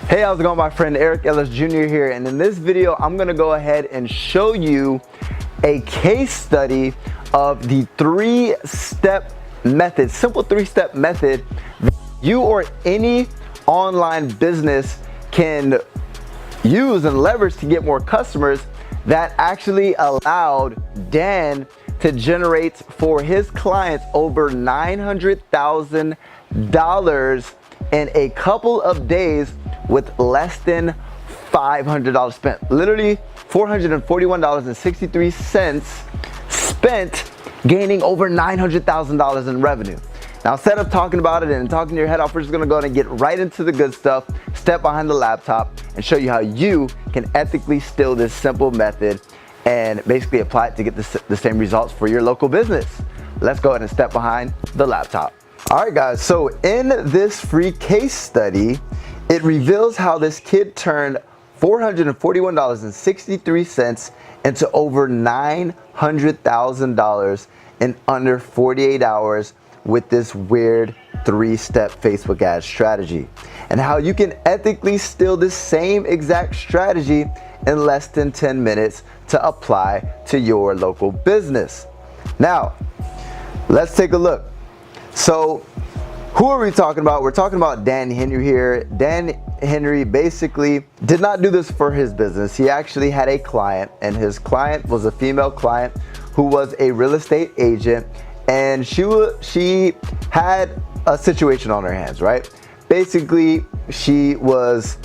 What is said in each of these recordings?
Hey, how's it going? My friend Eric Ellis Jr. here, and in this video I'm going to go ahead and show you a case study of the three-step method, simple three-step method that you or any online business can use and leverage to get more customers, that actually allowed Dan to generate for his clients over $900,000 in a couple of days with less than $500 spent. Literally $441.63 spent, gaining over $900,000 in revenue. Now, instead of talking about it and talking to your head off, we're just gonna go ahead and get right into the good stuff, step behind the laptop, and show you how you can ethically steal this simple method and basically apply it to get the same results for your local business. Let's go ahead and step behind the laptop. All right, guys, so in this free case study, it reveals how this kid turned $441.63 into over $900,000 in under 48 hours with this weird three-step Facebook ad strategy, and how you can ethically steal the same exact strategy in less than 10 minutes to apply to your local business. Now, let's take a look. So, who are we talking about? We're talking about Dan Henry here. Dan Henry basically did not do this for his business. He actually had a client, and his client was a female client who was a real estate agent, and she had a situation on her hands, right? Basically, she was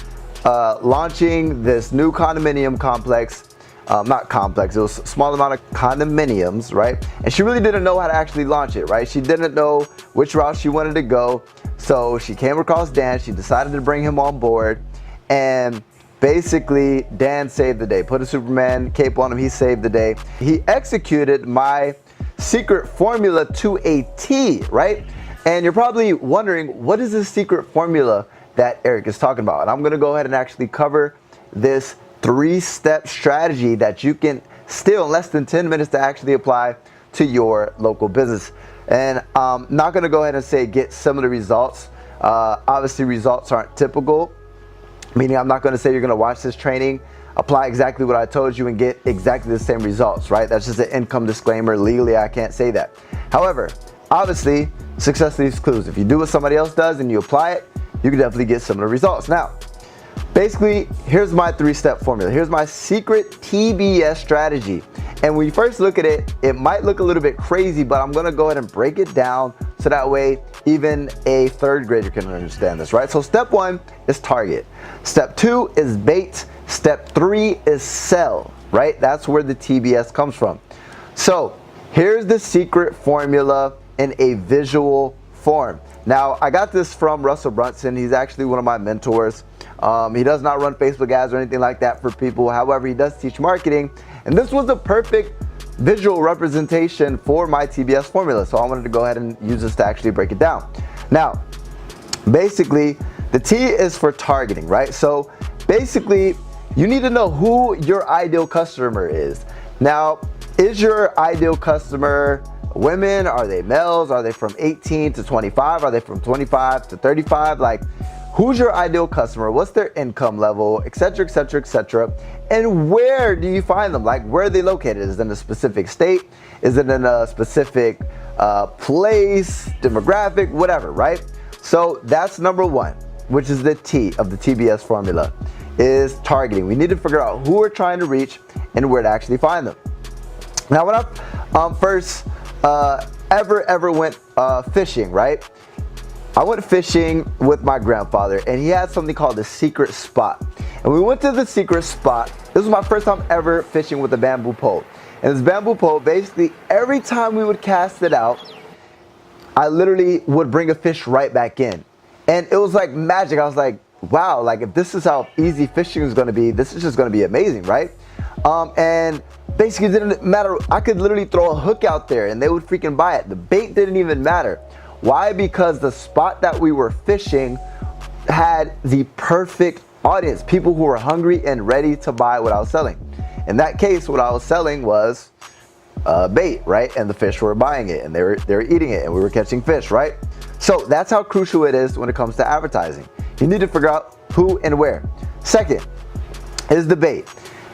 launching this new condominium complex. Not complex, it was a small amount of condominiums, right? And she really didn't know how to actually launch it, right? She didn't know which route she wanted to go. So she came across Dan, she decided to bring him on board, and basically Dan saved the day. Put a Superman cape on him, he saved the day. He executed my secret formula to a T, right? And you're probably wondering, what is this secret formula that Eric is talking about? And I'm gonna go ahead and actually cover this three-step strategy that you can steal in less than 10 minutes to actually apply to your local business. And I'm not going to go ahead and say get similar results. Obviously, results aren't typical, meaning I'm not going to say you're going to watch this training, apply exactly what I told you, and get exactly the same results, right? That's just an income disclaimer. Legally, I can't say that. However, obviously, success leaves clues. If you do what somebody else does and you apply it, you can definitely get similar results. Now, basically, here's my three-step formula. Here's my secret TBS strategy. And when you first look at it, it might look a little bit crazy, but I'm gonna go ahead and break it down so that way even a third grader can understand this, right? So step one is target. Step two is bait. Step three is sell, right? That's where the TBS comes from. So here's the secret formula in a visual form. Now, I got this from Russell Brunson. He's actually one of my mentors. He does not run Facebook ads or anything like that for people. However, he does teach marketing. And this was the perfect visual representation for my TBS formula. So I wanted to go ahead and use this to actually break it down. Now, basically, the T is for targeting, right? So basically, you need to know who your ideal customer is. Now, is your ideal customer women? Are they males? Are they from 18 to 25? Are they from 25 to 35? Like, who's your ideal customer? What's their income level, etc., etc., etc.? And where do you find them? Like, where are they located? Is it in a specific state? Is it in a specific place, demographic, whatever, right? So that's number one, which is the T of the TBS formula, is targeting. We need to figure out who we're trying to reach and where to actually find them. Now, when I first ever went fishing, right? I went fishing with my grandfather, and he had something called the secret spot. And we went to the secret spot. This was my first time ever fishing with a bamboo pole. And this bamboo pole, basically, every time we would cast it out, I literally would bring a fish right back in. And it was like magic. I was like, wow, like if this is how easy fishing is gonna be, this is just gonna be amazing, right? And basically, it didn't matter. I could literally throw a hook out there and they would freaking buy it. The bait didn't even matter. Why? Because the spot that we were fishing had the perfect audience, people who were hungry and ready to buy what I was selling. In that case, what I was selling was bait, right? And the fish were buying it, and they were eating it, and we were catching fish, right? So that's how crucial it is when it comes to advertising. You need to figure out who, and where. Second is the bait.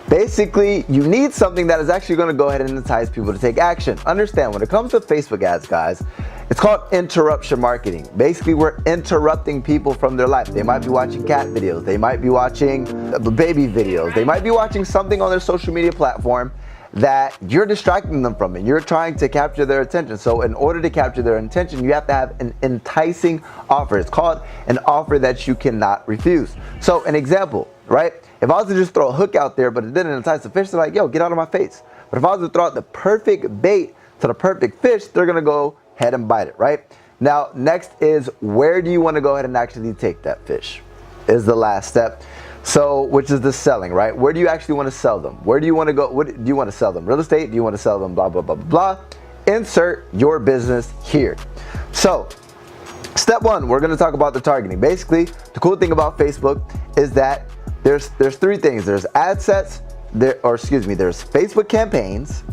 Basically, you need something that is actually going to go ahead and entice people to take action. Understand, when it comes to Facebook ads, guys, it's called interruption marketing. Basically, we're interrupting people from their life. They might be watching cat videos. They might be watching baby videos. They might be watching something on their social media platform that you're distracting them from, and you're trying to capture their attention. So in order to capture their attention, you have to have an enticing offer. It's called an offer that you cannot refuse. So an example, right? If I was to just throw a hook out there, but it didn't entice the fish, they're like, yo, get out of my face. But if I was to throw out the perfect bait to the perfect fish, they're gonna go ahead and bite it, right? Now, next is, where do you wanna go ahead and actually take that fish? Is the last step. So, which is the selling, right? Where do you actually want to sell them? Where do you want to go? What do you want to sell them? Real estate? Do you want to sell them blah, blah, blah, blah, blah? Insert your business here. So, step one, we're going to talk about the targeting. Basically, the cool thing about Facebook is that there's three things. There's ad sets, there's Facebook campaigns,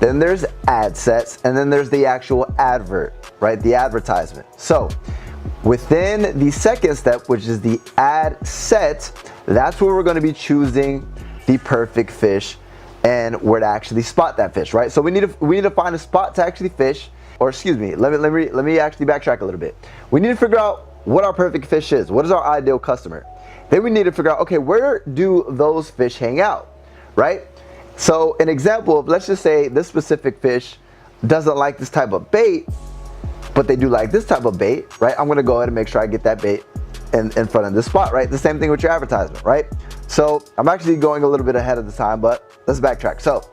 then there's ad sets, and then there's the actual advert, right? The advertisement. So, within the second step, which is the ad set, that's where we're going to be choosing the perfect fish and where to actually spot that fish, right? So we need to find a spot to actually fish, or excuse me, let me actually backtrack a little bit. We need to figure out what our perfect fish is. What is our ideal customer? Then we need to figure out, okay, where do those fish hang out, right? So an example of, let's just say this specific fish doesn't like this type of bait, but they do like this type of bait, right? I'm gonna go ahead and make sure I get that bait in front of this spot, right? The same thing with your advertisement, right? So I'm actually going a little bit ahead of the time, but let's backtrack. So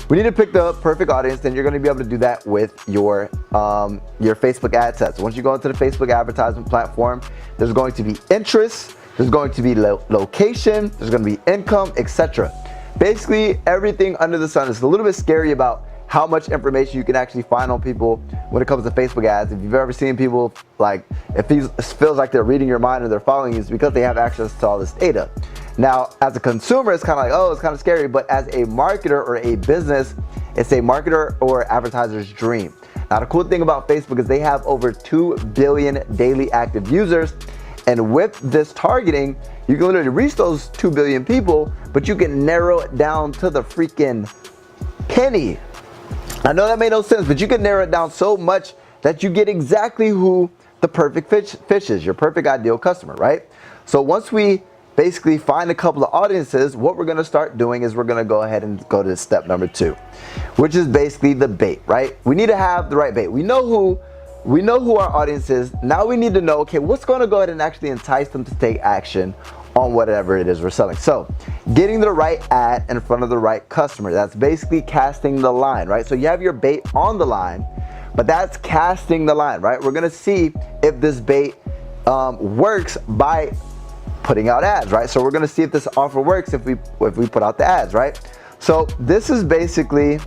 we need to pick the perfect audience, and you're gonna be able to do that with your Facebook ad sets. Once you go into the Facebook advertisement platform, there's going to be interest, there's going to be location, there's gonna be income, etc. Basically, everything under the sun. Is a little bit scary about how much information you can actually find on people when it comes to Facebook ads. If you've ever seen people, like, it feels like they're reading your mind and they're following you, it's because they have access to all this data. Now, as a consumer, it's kind of like, oh, it's kind of scary, but as a marketer or a business, it's a marketer or advertiser's dream. Now, the cool thing about Facebook is they have over 2 billion daily active users, and with this targeting, you can literally reach those 2 billion people, but you can narrow it down to the freaking penny. I know that made no sense, but you can narrow it down so much that you get exactly who the perfect fish is, your perfect ideal customer, right? So once we basically find a couple of audiences, what we're gonna start doing is we're gonna go ahead and go to step number 2, which is basically the bait, right? We need to have the right bait. We know who our audience is. Now we need to know, okay, what's gonna go ahead and actually entice them to take action on whatever it is we're selling. So getting the right ad in front of the right customer, that's basically casting the line, right? So you have your bait on the line, but that's casting the line, right? We're gonna see if this bait works by putting out ads, right? So we're gonna see if this offer works if we put out the ads, right? So this is basically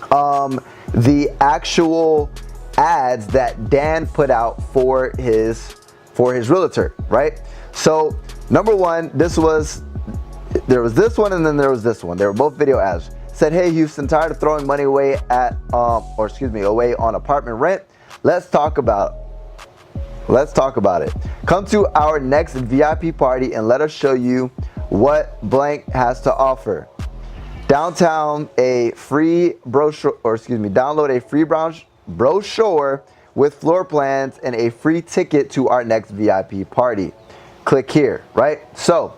the actual ads that Dan put out for his realtor, right? So number one, there was this one and then there was this one. They were both video ads. Said, hey Houston, tired of throwing money away away on apartment rent? Let's talk about it. Come to our next VIP party and let us show you what blank has to offer. Download a free brochure with floor plans and a free ticket to our next VIP party. Click here, right? So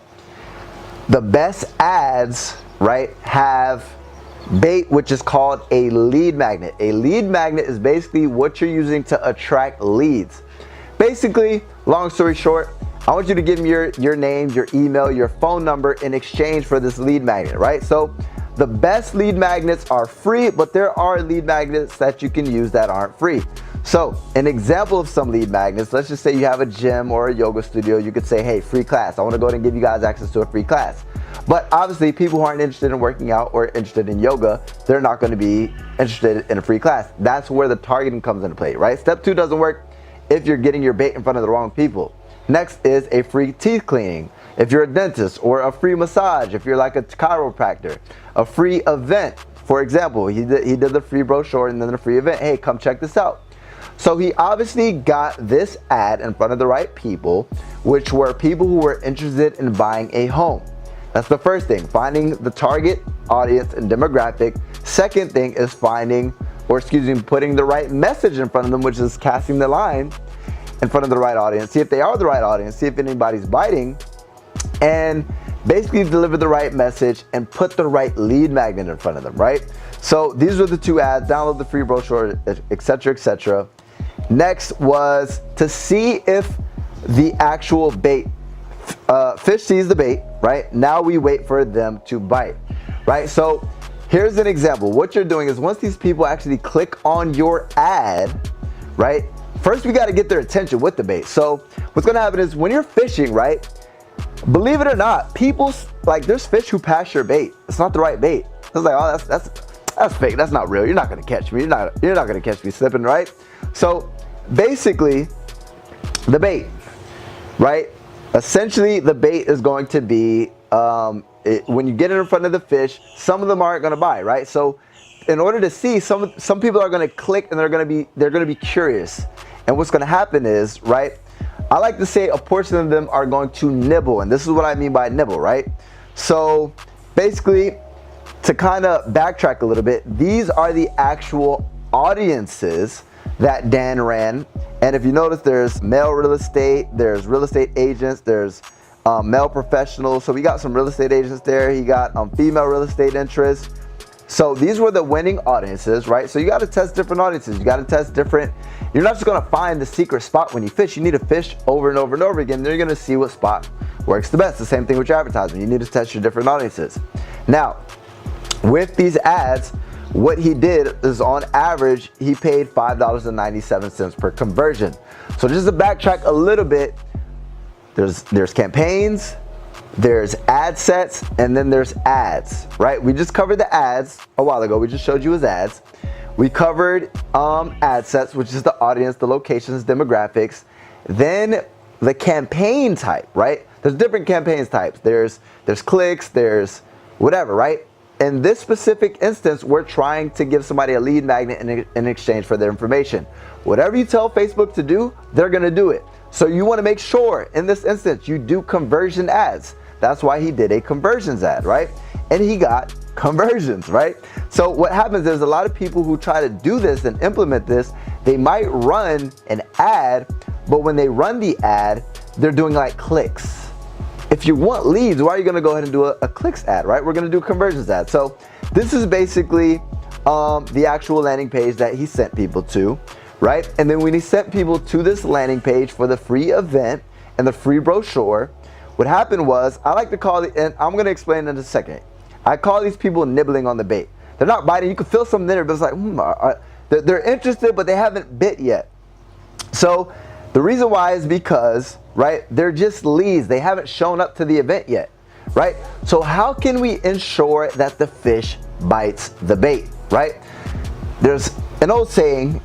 the best ads, right, have bait, which is called a lead magnet. A lead magnet is basically what you're using to attract leads. Basically, long story short, I want you to give me your name, your email, your phone number in exchange for this lead magnet, right? So the best lead magnets are free, but there are lead magnets that you can use that aren't free. So an example of some lead magnets, let's just say you have a gym or a yoga studio. You could say, hey, free class. I want to go ahead and give you guys access to a free class. But obviously people who aren't interested in working out or interested in yoga, they're not going to be interested in a free class. That's where the targeting comes into play, right? Step 2 doesn't work if you're getting your bait in front of the wrong people. Next is a free teeth cleaning. If you're a dentist, or a free massage, if you're like a chiropractor, a free event. For example, he did the free brochure and then the free event. Hey, come check this out. So he obviously got this ad in front of the right people, which were people who were interested in buying a home. That's the first thing, finding the target audience and demographic. Second thing is putting the right message in front of them, which is casting the line in front of the right audience. See if they are the right audience, see if anybody's biting, and basically deliver the right message and put the right lead magnet in front of them, right? So these were the two ads, download the free brochure, etc., etc. Next was to see if the actual bait, fish sees the bait, right? Now we wait for them to bite, right? So here's an example. What you're doing is once these people actually click on your ad, right? First, we got to get their attention with the bait. So what's going to happen is when you're fishing, right? Believe it or not, there's fish who pass your bait. It's not the right bait. It's like, oh, that's fake. That's not real. You're not going to catch me. You're not going to catch me slipping, right? So basically, the bait, right? Essentially, the bait is going to be when you get it in front of the fish, some of them aren't going to buy, right? So in order to see, some people are going to click and they're going to be curious. And what's going to happen is, right? I like to say a portion of them are going to nibble, and this is what I mean by nibble, right? So basically, to kind of backtrack a little bit, these are the actual audiences that Dan ran. And if you notice, there's male real estate, there's real estate agents, there's male professionals. So we got some real estate agents there. He got female real estate interests. So these were the winning audiences, right? So you got to test different audiences. You got to test different. You're not just going to find the secret spot when you fish. You need to fish over and over and over again. Then you're going to see what spot works the best. The same thing with your advertisement. You need to test your different audiences. Now, with these ads, what he did is on average, he paid $5.97 per conversion. So just to backtrack a little bit, there's campaigns, there's ad sets, and then there's ads, right? We just covered the ads a while ago. We just showed you his ads. We covered ad sets, which is the audience, the locations, demographics. Then the campaign type, right? There's different campaigns types. There's clicks, there's whatever, right? In this specific instance, we're trying to give somebody a lead magnet in exchange for their information. Whatever you tell Facebook to do, they're gonna do it. So you wanna make sure, in this instance, you do conversion ads. That's why he did a conversions ad, right? And he got conversions, right? So what happens is a lot of people who try to do this and implement this, they might run an ad, but when they run the ad, they're doing like clicks. If you want leads, why are you gonna go ahead and do a clicks ad, right? We're gonna do conversions ad. So this is basically the actual landing page that he sent people to, right? And then when he sent people to this landing page for the free event and the free brochure, what happened was, I like to call it, and I'm gonna explain in a second. I call these people nibbling on the bait. They're not biting. You can feel something there, but it's like, they're interested, but they haven't bit yet. So the reason why is because, right, they're just leads. They haven't shown up to the event yet, right? So how can we ensure that the fish bites the bait, right? There's an old saying,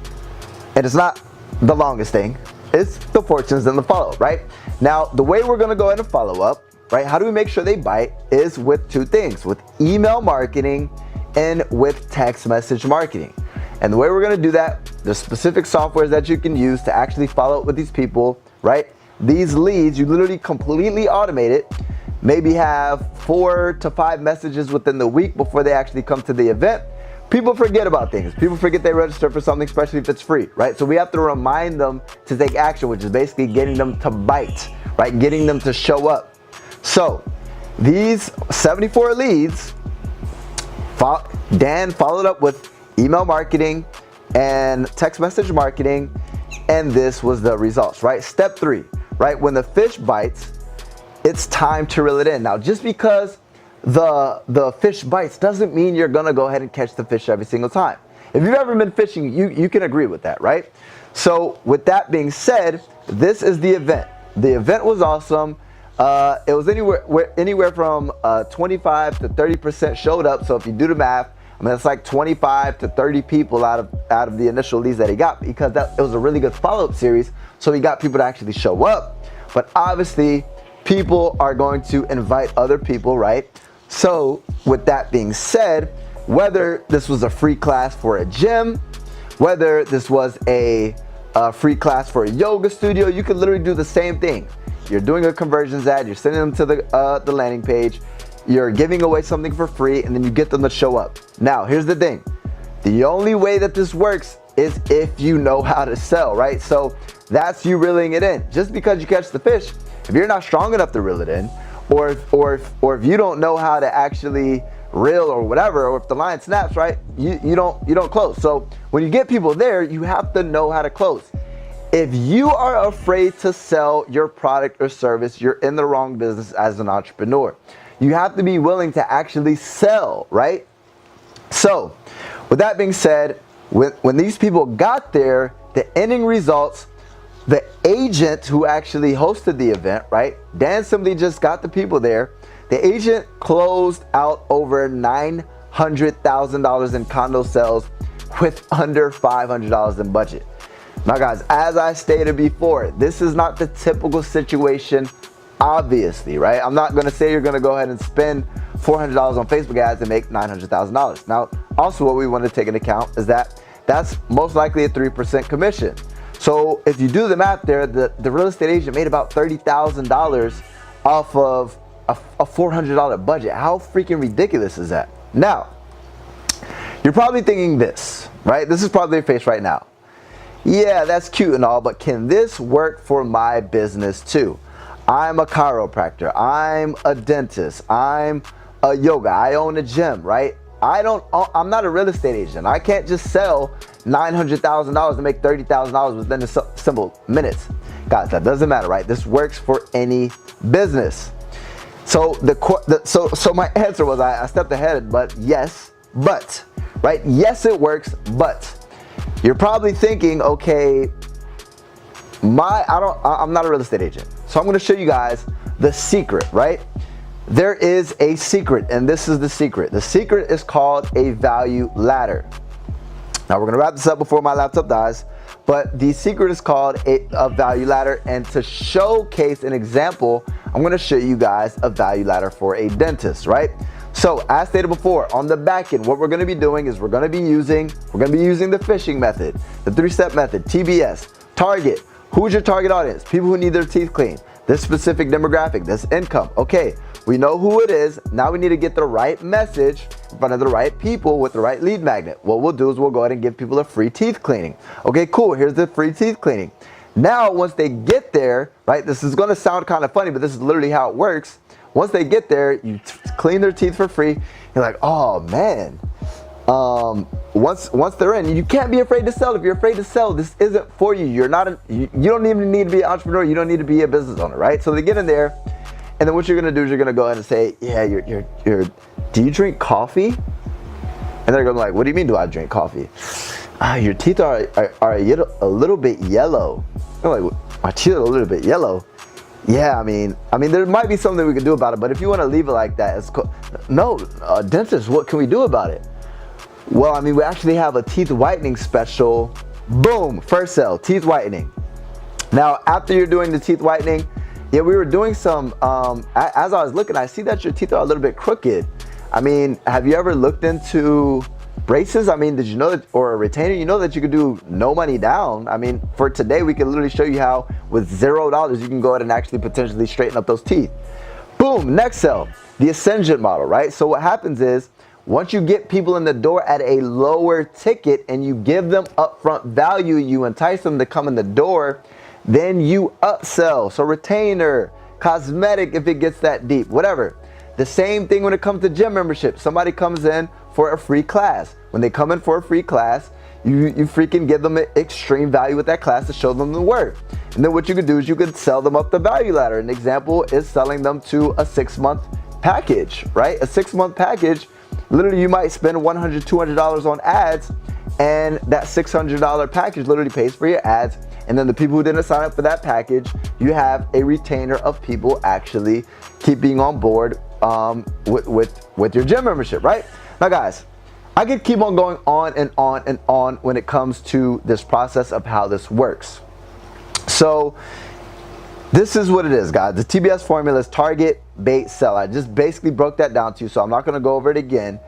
and it's not the longest thing, it's the fortunes and the follow, right? Now, the way we're gonna go ahead and follow up, right? How do we make sure they bite is with two things, with email marketing and with text message marketing. And the way we're gonna do that, there's specific softwares that you can use to actually follow up with these people, right? These leads, you literally completely automate it, maybe have 4 to 5 messages within the week before they actually come to the event. People forget about things. People forget they register for something, especially if it's free, right? So we have to remind them to take action, which is basically getting them to bite, right? Getting them to show up. So these 74 leads, Dan followed up with email marketing and text message marketing, and this was the results, right? Step 3, right? When the fish bites, it's time to reel it in. Now, just because the fish bites doesn't mean you're gonna go ahead and catch the fish every single time. If you've ever been fishing, you can agree with that, right? So with that being said, this is the event. The event was awesome. It was anywhere from 25 to 30% showed up. So if you do the math, I mean, it's like 25 to 30 people out of the initial leads that he got, because it was a really good follow-up series. So he got people to actually show up. But obviously, people are going to invite other people, right? So with that being said, whether this was a free class for a gym, whether this was a a free class for a yoga studio, you can literally do the same thing. You're doing a conversions ad, you're sending them to the landing page, you're giving away something for free, and then you get them to show up. Now, here's the thing. The only way that this works is if you know how to sell, right? So that's you reeling it in. Just because you catch the fish, if you're not strong enough to reel it in, or if you don't know how to actually reel or whatever, or if the line snaps, right, you don't close. So when you get people there, you have to know how to close. If you are afraid to sell your product or service, you're in the wrong business as an entrepreneur. You have to be willing to actually sell, right? So with that being said, when these people got there, the ending results, the agent who actually hosted the event, right? Dan simply just got the people there. The agent closed out over $900,000 in condo sales with under $500 in budget. Now guys, as I stated before, this is not the typical situation, obviously, right? I'm not gonna say you're gonna go ahead and spend $400 on Facebook ads and make $900,000. Now, also what we want to take into account is that that's most likely a 3% commission. So if you do the math there, the real estate agent made about $30,000 off of a $400 budget. How freaking ridiculous is that? Now, you're probably thinking this, right? This is probably your face right now. Yeah, that's cute and all, but can this work for my business too? I'm a chiropractor, I'm a dentist, I'm a yoga, I own a gym, right? I'm not a real estate agent. I can't just sell $900,000 to make $30,000 within a simple minutes. Guys, that doesn't matter, right? This works for any business. So so my answer was, I stepped ahead, but yes, but, right? Yes, it works, but you're probably thinking, okay, I'm not a real estate agent. So I'm gonna show you guys the secret, right? There is a secret, and this is the secret. The secret is called a value ladder. Now we're gonna wrap this up before my laptop dies, but the secret is called a value ladder, and to showcase an example, I'm gonna show you guys a value ladder for a dentist, right? So as stated before, on the back end, what we're gonna be doing is we're gonna be using the fishing method, the 3-step method, TBS, target. Who's your target audience? People who need their teeth cleaned. This specific demographic, this income. Okay, we know who it is. Now we need to get the right message in front of the right people with the right lead magnet. What we'll do is we'll go ahead and give people a free teeth cleaning. Okay, cool, here's the free teeth cleaning. Now, once they get there, right, this is gonna sound kind of funny, but this is literally how it works. Once they get there, you clean their teeth for free. You're like, oh man. Once they're in, you can't be afraid to sell. If you're afraid to sell, this isn't for you. You don't even need to be an entrepreneur. You don't need to be a business owner, right? So they get in there, and then what you're gonna do is you're gonna go ahead and say, yeah, do you drink coffee? And they're gonna be like, what do you mean do I drink coffee? Your teeth are a little bit yellow. I'm like, my teeth are a little bit yellow. Yeah, I mean, there might be something we can do about it, but if you want to leave it like that, it's cool. No, dentist, what can we do about it? Well, I mean, we actually have a teeth whitening special. Boom, first sale, teeth whitening. Now, after you're doing the teeth whitening, yeah, we were doing some, as I was looking, I see that your teeth are a little bit crooked. I mean, have you ever looked into braces? I mean, did you know that, or a retainer, you know that you could do no money down? I mean, for today, we can literally show you how with $0, you can go ahead and actually potentially straighten up those teeth. Boom, next sale, the Ascension model, right? So what happens is, once you get people in the door at a lower ticket and you give them upfront value, you entice them to come in the door, then you upsell. So retainer, cosmetic if it gets that deep, whatever. The same thing when it comes to gym membership. Somebody comes in for a free class. When they come in for a free class, you freaking give them extreme value with that class to show them the work. And then what you could do is you could sell them up the value ladder. An example is selling them to a 6-month package, right? A 6-month package. Literally, you might spend $100, $200 on ads, and that $600 package literally pays for your ads. And then the people who didn't sign up for that package, you have a retainer of people actually keeping on board with your gym membership, right? Now, guys, I could keep on going on and on and on when it comes to this process of how this works. So this is what it is, guys. The TBS formula is target, bait, sell. I just basically broke that down to you, so I'm not going to go over it again.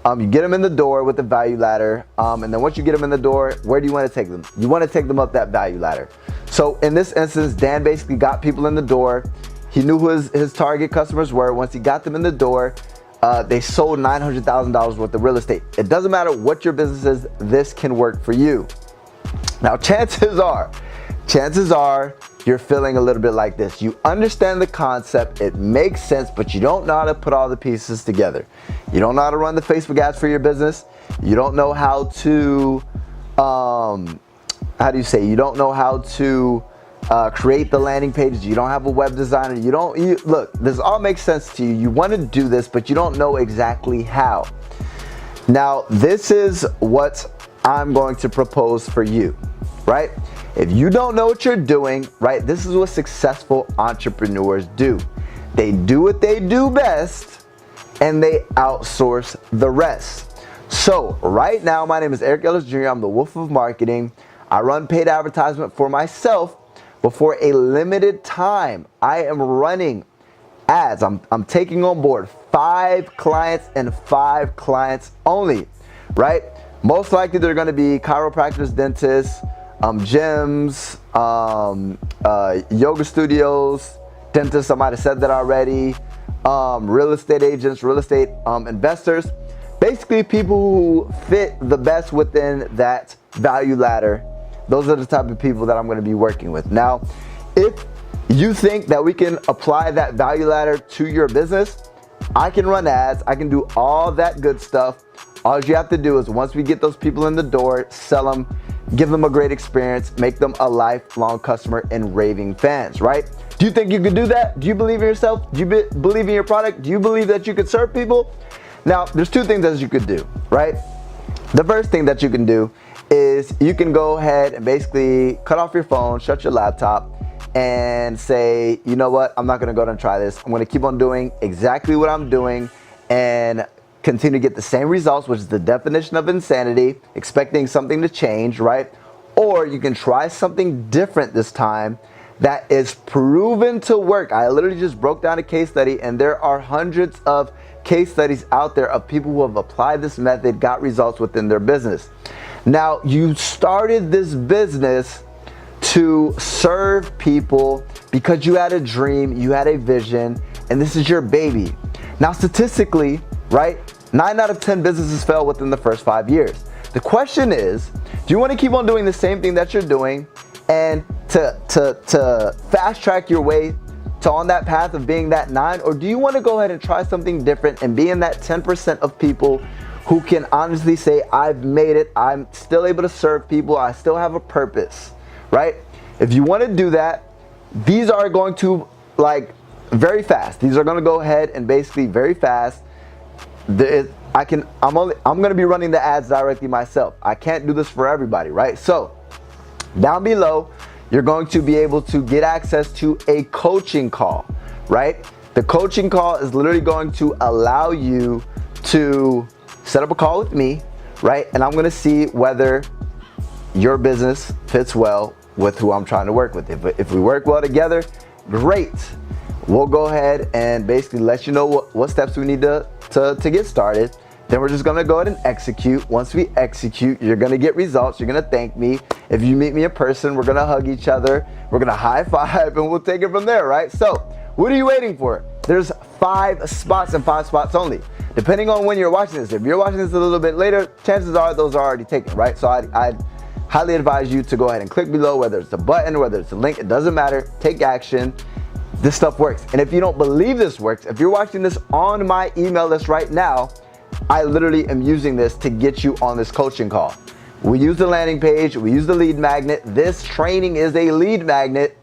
You get them in the door with the value ladder, and then once you get them in the door, where do you want to take them? You want to take them up that value ladder. So in this instance, Dan basically got people in the door. He knew who his target customers were. Once he got them in the door, they sold $900,000 worth of real estate. It doesn't matter what your business is, this can work for you. Now, chances are you're feeling a little bit like this. You understand the concept, it makes sense, but you don't know how to put all the pieces together. You don't know how to run the Facebook ads for your business. You don't know how to, you don't know how to create the landing pages. You don't have a web designer. Look, this all makes sense to you. You want to do this, but you don't know exactly how. Now, this is what I'm going to propose for you, right? If you don't know what you're doing, right, this is what successful entrepreneurs do. They do what they do best and they outsource the rest. So right now, my name is Eric Ellis Jr. I'm the Wolf of Marketing. I run paid advertisement for myself, but for a limited time, I am running ads. I'm taking on board 5 clients and 5 clients only, right? Most likely they're gonna be chiropractors, dentists, gyms, yoga studios, dentists, I might have said that already, real estate agents, real estate investors, basically people who fit the best within that value ladder. Those are the type of people that I'm going to be working with. Now, if you think that we can apply that value ladder to your business, I can run ads, I can do all that good stuff. All you have to do is once we get those people in the door, sell them, give them a great experience, make them a lifelong customer and raving fans, right? Do you think you can do that? Do you believe in yourself? Do you believe in your product? Do you believe that you could serve people? Now, there's 2 things that you could do, right? The first thing that you can do is you can go ahead and basically cut off your phone, shut your laptop, and say, you know what, I'm not gonna go ahead and try this. I'm gonna keep on doing exactly what I'm doing and continue to get the same results, which is the definition of insanity, expecting something to change, right? Or you can try something different this time that is proven to work. I literally just broke down a case study, and there are hundreds of case studies out there of people who have applied this method, got results within their business. Now, you started this business to serve people because you had a dream, you had a vision, and this is your baby. Now, statistically, right, 9 out of 10 businesses fail within the first 5 years. The question is, do you want to keep on doing the same thing that you're doing and to fast track your way to on that path of being that 9, or do you want to go ahead and try something different and be in that 10% of people who can honestly say, I've made it, I'm still able to serve people, I still have a purpose, right? If you want to do that, these are going to, like, very fast. These are going to go ahead and basically very fast. I'm going to be running the ads directly myself. I can't do this for everybody, right? So down below, you're going to be able to get access to a coaching call, right? The coaching call is literally going to allow you to set up a call with me, right? And I'm going to see whether your business fits well with who I'm trying to work with. If we work well together, great. We'll go ahead and basically let you know what steps we need to get started. Then we're just gonna go ahead and execute. Once we execute, you're gonna get results. You're gonna thank me. If you meet me in person, we're gonna hug each other. We're gonna high five and we'll take it from there, right? So what are you waiting for? There's 5 spots and 5 spots only. Depending on when you're watching this. If you're watching this a little bit later, chances are those are already taken, right? So I'd highly advise you to go ahead and click below, whether it's a button, whether it's a link, it doesn't matter. Take action. This stuff works. And if you don't believe this works, if you're watching this on my email list right now, I literally am using this to get you on this coaching call. We use the landing page, we use the lead magnet. This training is a lead magnet,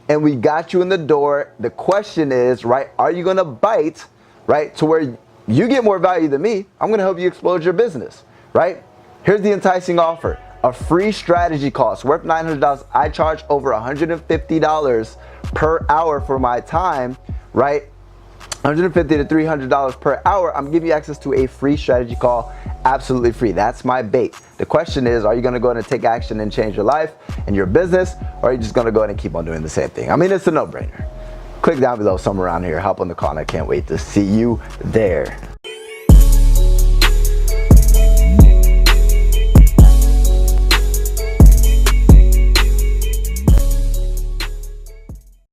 and we got you in the door. The question is, right, are you gonna bite, right, to where you get more value than me? I'm gonna help you explode your business, right? Here's the enticing offer. A free strategy call. It's worth $900. I charge over $150 per hour for my time, right? $150 to $300 per hour. I'm giving you access to a free strategy call, absolutely free. That's my bait. The question is, are you gonna go ahead and take action and change your life and your business, or are you just gonna go ahead and keep on doing the same thing? I mean, it's a no-brainer. Click down below somewhere around here, hop on the call, and I can't wait to see you there.